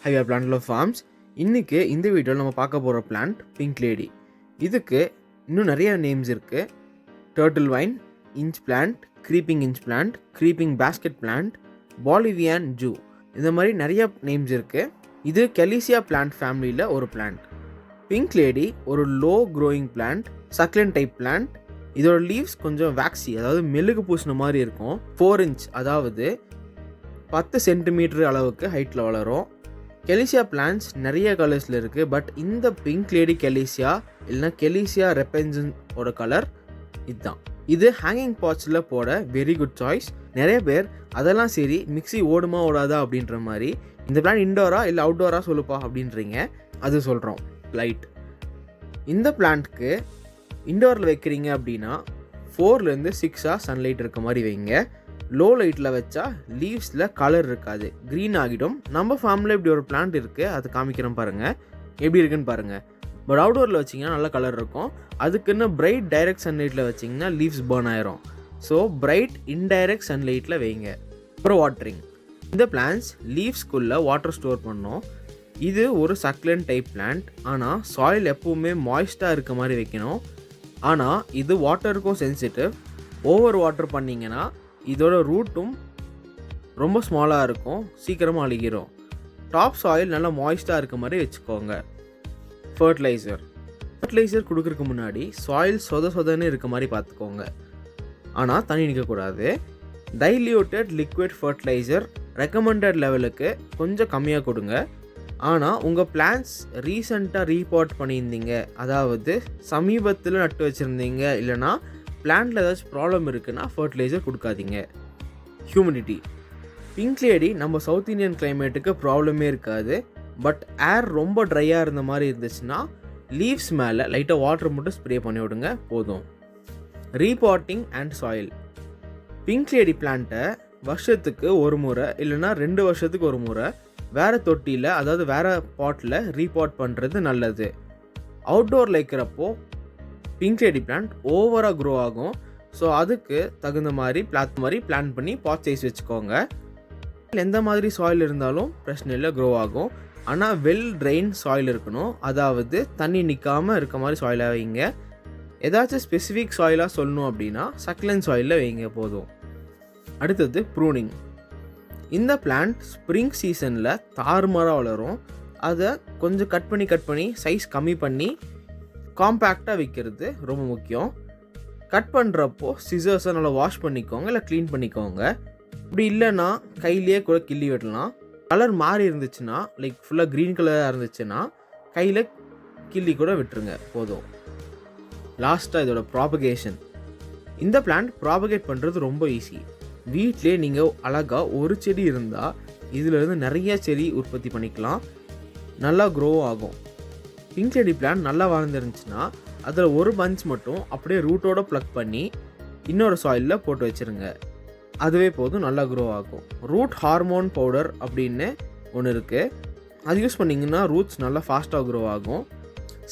ஹையா Plantluv forms. இன்றைக்கி இந்த வீடியோவில் நம்ம பார்க்க போகிற பிளான்ட் பிங்க் லேடி. இதுக்கு இன்னும் நிறைய நேம்ஸ் இருக்குது. Turtle vine, inch plant, creeping inch plant, creeping basket plant, Bolivian Jew, இந்த மாதிரி நிறைய நேம்ஸ் இருக்குது. இது Callisia பிளான்ட் ஃபேமிலியில் ஒரு பிளான்ட். பிங்க் லேடி ஒரு low growing plant, succulent type plant. இதோட லீவ்ஸ் கொஞ்சம் வேக்ஸி, அதாவது மெழுகு பூசின மாதிரி இருக்கும். 4 இன்ச், அதாவது 10 சென்டிமீட்டர் அளவுக்கு ஹைட்டில் வளரும். Callisia பிளான்ட்ஸ் நிறைய கலர்ஸில் இருக்குது. பட் இந்த பிங்க் லேடி Callisia இல்லைனா Callisia repensens கலர் இதுதான். இது ஹேங்கிங் பாட்ஸில் போட வெரி குட் சாய்ஸ். நிறைய பேர் அதெல்லாம் சரி மிக்ஸி ஓடுமா ஓடாதா அப்படின்ற மாதிரி இந்த பிளான்ட் இன்டோரா இல்லை அவுட்டோரா சொல்லுப்பா அப்படின்றீங்க. அது சொல்கிறோம். லைட், இந்த பிளான்ட்க்கு இன்டோரில் வைக்கிறீங்க அப்படின்னா 4லேருந்து 6 சன்லைட் இருக்க மாதிரி வைங்க. லோ லைட்டில் வச்சா லீவ்ஸில் கலர் இருக்காது, க்ரீன் ஆகிடும். நம்ம ஃபார்மில் இப்படி ஒரு பிளான்ட் இருக்குது, அது காமிக்கிறேன் பாருங்கள், எப்படி இருக்குன்னு பாருங்கள். பட் அவுட்டோரில் வச்சிங்கன்னா நல்ல கலர் இருக்கும். அதுக்குன்னு பிரைட் டைரக்ட் சன்லைட்டில் வச்சிங்கன்னா லீவ்ஸ் பர்ன் ஆயிரும். ஸோ பிரைட் இன்டைரக்ட் சன்லைட்டில் வைங்க. அப்புறம் வாட்டரிங். இந்த பிளான்ட்ஸ் லீவ்ஸ்குள்ளே வாட்டர் ஸ்டோர் பண்ணோம். இது ஒரு சக்லன் டைப் பிளான்ட். ஆனால் சாயில் எப்போவுமே மாய்ஸ்டாக இருக்க மாதிரி வைக்கணும். ஆனால் இது வாட்டருக்கும் சென்சிட்டிவ். ஓவர் வாட்டர் பண்ணிங்கன்னா இதோட ரூட்டும் ரொம்ப ஸ்மாலாக இருக்கும், சீக்கிரமாக அழுகிரும். டாப் சாயில் நல்லா மாய்ஸ்டாக இருக்க மாதிரி வச்சுக்கோங்க. ஃபர்டிலைசர் கொடுக்குறதுக்கு முன்னாடி சாயில் சொதன்னு இருக்க மாதிரி பார்த்துக்கோங்க. ஆனால் தண்ணி நிற்கக்கூடாது. டைல்யூட்டட் லிக்விட் ஃபர்டிலைசர் ரெக்கமெண்டட் லெவலுக்கு கொஞ்சம் கம்மியாக கொடுங்க. ஆனால் உங்கள் பிளான்ஸ் ரீசெண்டாக ரீபாட் பண்ணியிருந்தீங்க, அதாவது சமீபத்தில் நட்டு வச்சுருந்தீங்க, இல்லைனா பிளான்ட்டில் ஏதாச்சும் ப்ராப்ளம் இருக்குன்னா ஃபர்டிலைசர் கொடுக்காதீங்க. ஹியூமிடிட்டி. பிங்க் லேடி நம்ம சவுத் இந்தியன் கிளைமேட்டுக்கு ப்ராப்ளமே இருக்காது. பட் ஏர் ரொம்ப ட்ரையாக இருந்த மாதிரி இருந்துச்சுன்னா லீவ்ஸ் மேலே லைட்டாக வாட்டர் மட்டும் ஸ்ப்ரே பண்ணி விடுங்க, போதும். Repotting and soil. Pink lady பிளான்ட்டை வருஷத்துக்கு ஒரு முறை இல்லைனா 2 வருஷத்துக்கு ஒரு முறை வேறு தொட்டியில், அதாவது வேறு பாட்டில் ரீபாட் பண்ணுறது நல்லது. அவுட்டோரில் இருக்கிறப்போ பிங்க் லேடி பிளான்ட் ஓவராக க்ரோ ஆகும். ஸோ அதுக்கு தகுந்த மாதிரி பிளான் பண்ணி பாட் சைஸ் வச்சுக்கோங்க. எந்த மாதிரி சாயில் இருந்தாலும் பிரச்சனை இல்லை, க்ரோ ஆகும். ஆனால் வெல் ட்ரெயின் சாயில் இருக்கணும், அதாவது தண்ணி நிற்காமல் இருக்க மாதிரி சாயிலாக வைங்க. ஏதாச்சும் ஸ்பெசிஃபிக் சாயிலாக சொல்லணும் அப்படின்னா சக்லன் சாயிலில் வைங்க, போதும். அடுத்தது ப்ரூனிங். இந்த பிளான்ட் ஸ்ப்ரிங் சீசனில் தாறுமாறாக வளரும். அதை கொஞ்சம் கட் பண்ணி சைஸ் கம்மி பண்ணி காம்பேக்டாக வைக்கிறது ரொம்ப முக்கியம். கட் பண்ணுறப்போ சிசர்ஸை நல்லா வாஷ் பண்ணிக்கோங்க, இல்லை க்ளீன் பண்ணிக்கோங்க. இப்படி இல்லைன்னா கையிலேயே கூட கிள்ளி விடலாம். கலர் மாறி இருந்துச்சுன்னா, லைக் ஃபுல்லாக க்ரீன் கலராக இருந்துச்சுன்னா கையில் கிள்ளி கூட விட்டுருங்க, போதும். லாஸ்ட்டாக இதோட ப்ராபகேஷன். இந்த பிளான்ட் ப்ராபகேட் பண்ணுறது ரொம்ப ஈஸி. வீட்டிலே நீங்கள் அழகாக ஒரு செடி இருந்தால் இதிலேருந்து நிறைய செடி உற்பத்தி பண்ணிக்கலாம், நல்லா க்ரோ ஆகும். பிங்க் லேடி பிளான்ட் நல்லா வளர்ந்துருந்துச்சுன்னா அதில் ஒரு பஞ்ச் மட்டும் அப்படியே ரூட்டோடு ப்ளக் பண்ணி இன்னொரு சாயிலில் போட்டு வச்சுருங்க, அதுவே போதும், நல்லா க்ரோ ஆகும். ரூட் ஹார்மோன் பவுடர் அப்படின்னு ஒன்று இருக்குது, அது யூஸ் பண்ணிங்கன்னா ரூட்ஸ் நல்லா ஃபாஸ்ட்டாக க்ரோ ஆகும்.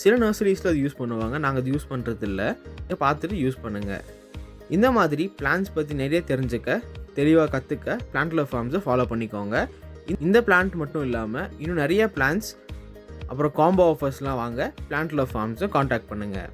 சில நர்சரிஸில் அது யூஸ் பண்ணுவாங்க, நாங்கள் அது யூஸ் பண்ணுறதில்ல, பார்த்துட்டு யூஸ் பண்ணுங்கள். இந்த மாதிரி பிளான்ஸ் பற்றி நிறைய தெரிஞ்சுக்க, தெளிவாக கற்றுக்க Plantluv ஃபார்ம்ஸை ஃபாலோ பண்ணிக்கோங்க. இந்த பிளான்ட் மட்டும் இல்லாமல் இன்னும் நிறைய பிளான்ஸ் அப்புறம் காம்போ ஆஃபர்ஸ்லாம் வாங்க Plantluv ஃபார்ம்ஸை காண்டாக்ட் பண்ணுங்கள்.